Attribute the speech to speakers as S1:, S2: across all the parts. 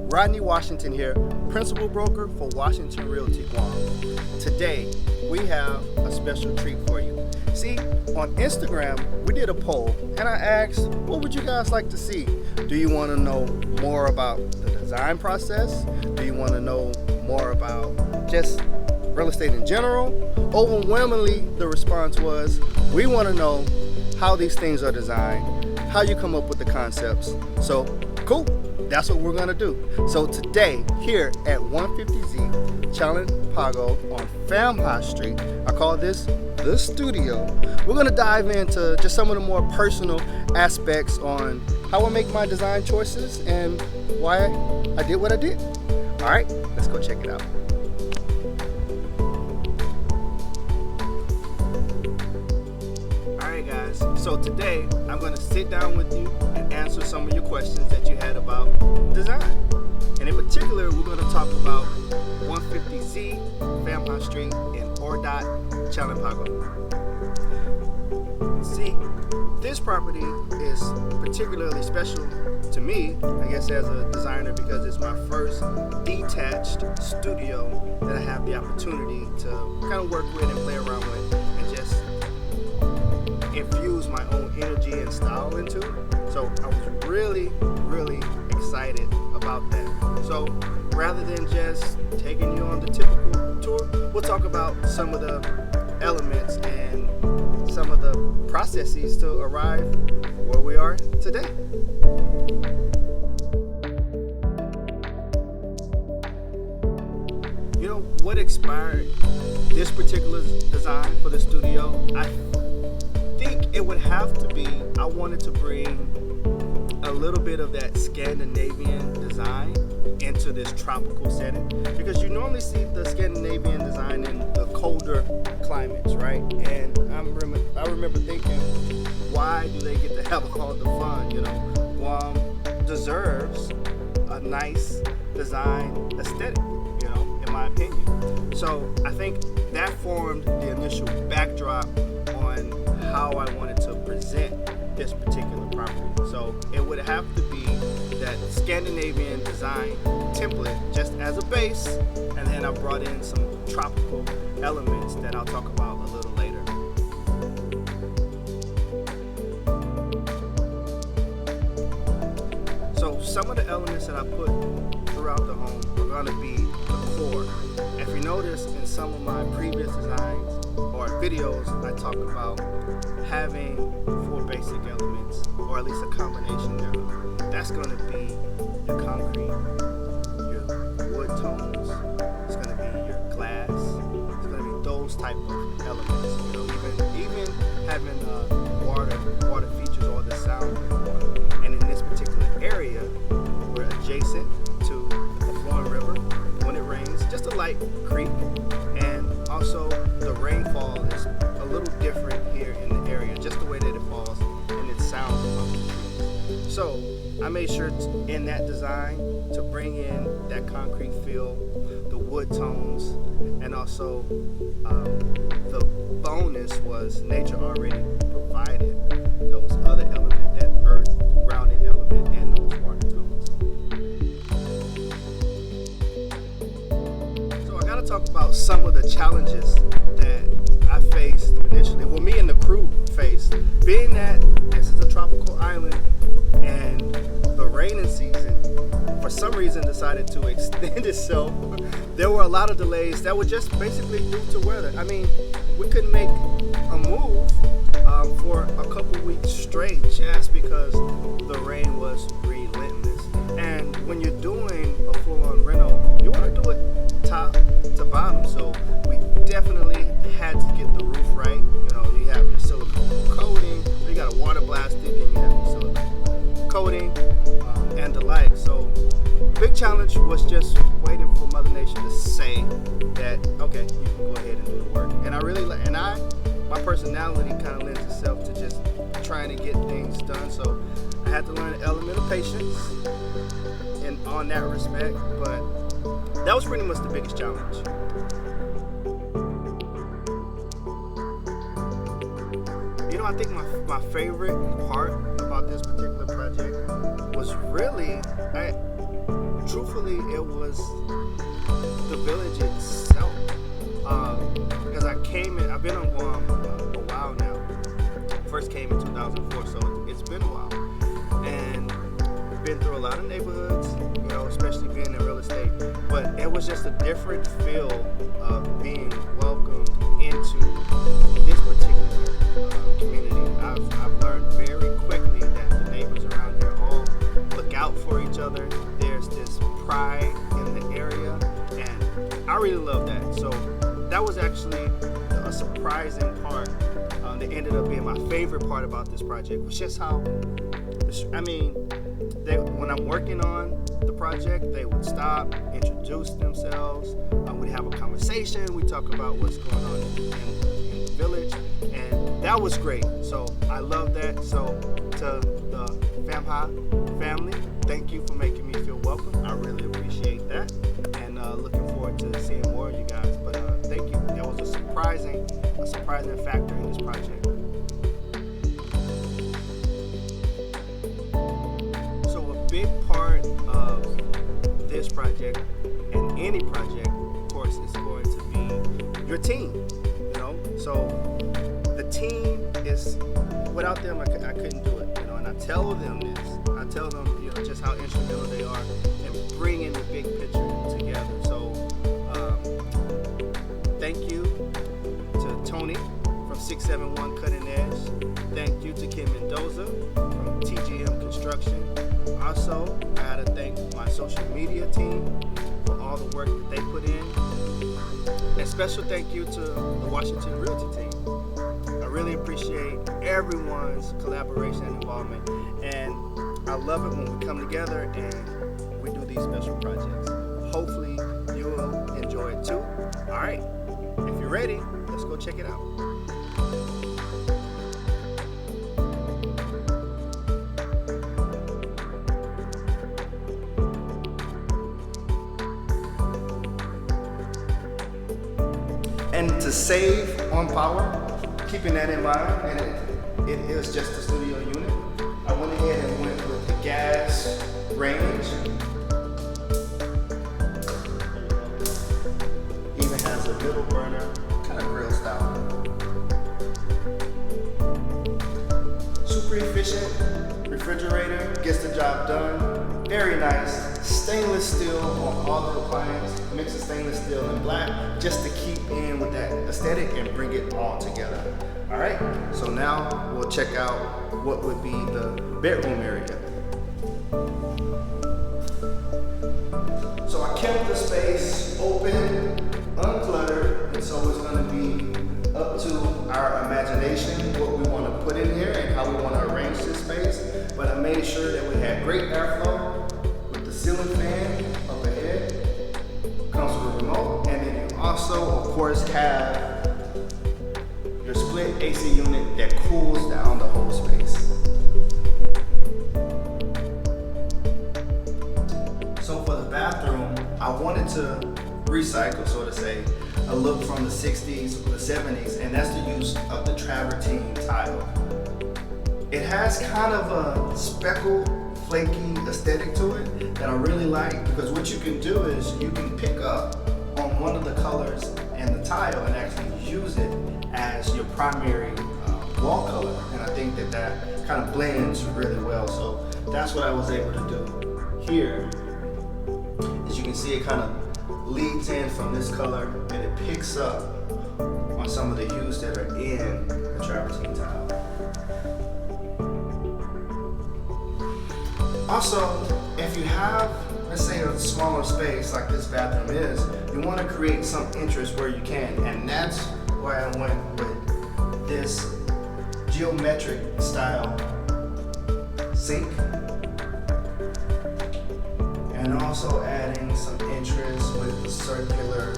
S1: Rodney Washington here, Principal Broker for Washington Realty, Guam. Today, we have a special treat for you. See, on Instagram, we did a poll, and I asked, what would you guys like to see? Do you want to know more about the design process? Do you want to know more about just real estate in general? Overwhelmingly, the response was, we want to know how these things are designed, how you come up with the concepts. So, cool. That's what we're gonna do. So today, here at 150Z Pago on Famha Street, I call this the studio. We're gonna dive into just some of the more personal aspects on how I make my design choices and why I did what I did. All right, let's go check it out. All right, guys. So today, I'm gonna sit down with you and answer some of your questions that you had about design. And in particular, we're going to talk about 150Z Famha Street in Ordot-Chalan Pago. See, this property is particularly special to me, I guess, as a designer, because it's my first detached studio that I have the opportunity to kind of work with and play around with and just infuse my own energy and style into. So I was really excited about that. So rather than just taking you on the typical tour, we'll talk about some of the elements and some of the processes to arrive where we are today. You know what inspired this particular design for the studio? I think it would have to be, I wanted to bring a little bit of that Scandinavian design into this tropical setting, because you normally see the Scandinavian design in the colder climates, right? And I remember thinking, why do they get to have all the fun? You know, Guam deserves a nice design aesthetic, you know, in my opinion. So I think that formed the initial backdrop on how I wanted to present this particular property. So it would have to be that Scandinavian design template just as a base, and then I brought in some tropical elements that I'll talk about a little later. So some of the elements that I put throughout the home are going to be the core. If you notice in some of my previous designs or videos, I talk about having 4 basic elements, or at least a combination thereof. That's going to be your concrete, your wood tones, it's going to be your glass, it's going to be those type of elements. You know, even having water features or the sound of water. And in this particular area, we're adjacent to the flowing river. When it rains, just a light creek, and also the rainfall is a little different here in the area, just the way that it falls and it sounds above the trees. So I made sure in that design to bring in that concrete feel, the wood tones, and also the bonus was nature already provided those other elements, that earth grounded element and those water tones. So I gotta talk about some of the challenges that I faced initially, well, me and the crew faced, being that this is a tropical island and the rainy season for some reason decided to extend itself. There were a lot of delays that were just basically due to weather. I mean, we couldn't make a move for a couple weeks straight just because the rain was relentless. And when you're doing a full-on reno, you want to do it top to bottom. So we definitely had to get the roof right. You know, you have your silicone coating, you got a water blasted, then you have your silicone coating, and the like. So the big challenge was just waiting for Mother Nature to say that, okay, you can go ahead and do the work. And my personality kind of lends itself to just trying to get things done. So I had to learn an element of patience and on that respect, but that was pretty much the biggest challenge. You know, I think my favorite part about this particular project was really, truthfully, truthfully, it was the village itself. Because I've been on Guam a while now. First came in 2004, so it's been a while. And been through a lot of neighborhoods, especially being in real estate. But it was just a different feel of being welcomed into this particular community. I've learned very quickly that the neighbors around here all look out for each other. There's this pride in the area, and I really love that. So that was actually a surprising part that ended up being my favorite part about this project, was just how, when I'm working on the project, they would stop, introduce themselves, we'd have a conversation, we talk about what's going on in the village, and that was great. So I love that. So to the Famha family, thank you for making me feel welcome. I really appreciate that, and looking forward to seeing more of you guys. But thank you. That was a surprising factor in this project. So a big part of this project, and any project, of course, is going to be your team. So the team is, without them, I couldn't do it. And I tell them this. I tell them, just how instrumental they are in bringing the big picture together. So thank you to Tony from 671 Cutting Edge. Thank you to Kim Mendoza from TGM Construction. Also, I gotta thank my social media team for all the work that they put in. And special thank you to the Washington Realty team. I really appreciate everyone's collaboration and involvement. And I love it when we come together and we do these special projects. Hopefully you'll enjoy it too. All right, if you're ready, let's go check it out. And to save on power, keeping that in mind, and it is just a studio unit, I went ahead and went with the gas range. Even has a little burner, kind of grill style. Super efficient refrigerator, gets the job done. Very nice. Stainless steel on all the appliances. Mix of stainless steel and black, just to keep in with that aesthetic and bring it all together. All right, so now we'll check out what would be the bedroom area. So I kept the space open, uncluttered, and so it's going to be up to our imagination what we want to put in here and how we want to arrange this space. But I made sure that we had great airflow with the ceiling fan up ahead. Comes with a remote, and then you also, of course, have your split AC unit that cools down the whole space. So for the bathroom, I wanted to recycle, so to say, a look from the 60s or the 70s, and that's the use of the travertine tile. It has kind of a speckled, flaky aesthetic to it that I really like, because what you can do is you can pick up on one of the colors and the tile and actually use it as your primary wall color, and I think that kind of blends really well. So that's what I was able to do here. As you can see, it kind of leads in from this color and it picks up on some of the hues that are in the travertine tile. Also, if you have, let's say, a smaller space like this bathroom is, you want to create some interest where you can, and that's why I went with this geometric style sink, and also adding some interest with the circular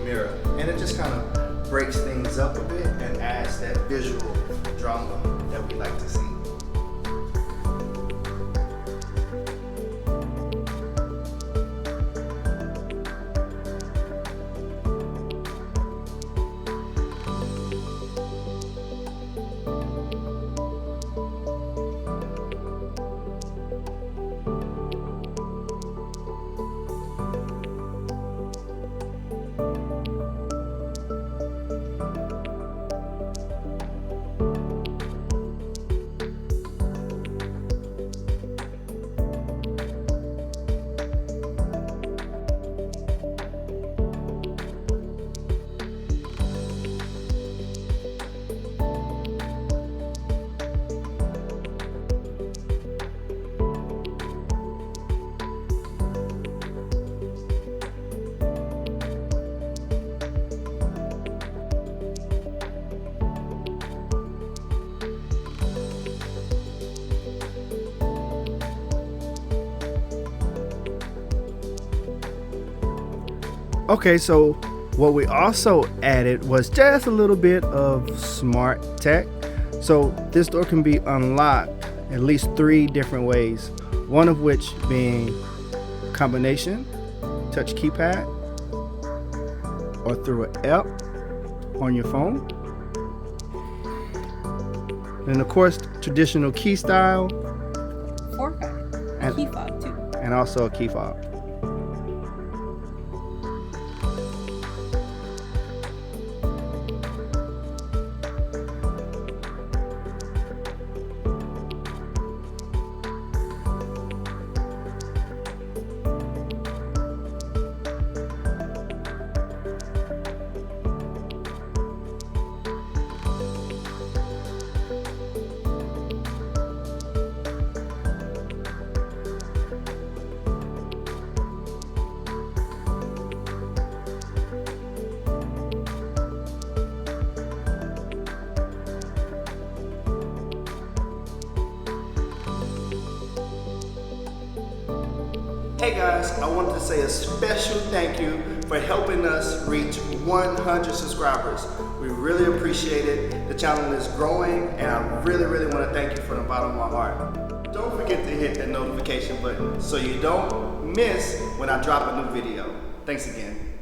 S1: mirror, and it just kind of breaks things up a bit and adds that visual drama that we like to see. Okay, so what we also added was just a little bit of smart tech. So this door can be unlocked at least 3 different ways, one of which being combination, touch keypad, or through an app on your phone. And of course, traditional key style.
S2: 4-card. And key fob too.
S1: And also a key fob. Hey guys, I wanted to say a special thank you for helping us reach 100 subscribers. We really appreciate it. The channel is growing and I really want to thank you from the bottom of my heart. Don't forget to hit that notification button so you don't miss when I drop a new video. Thanks again.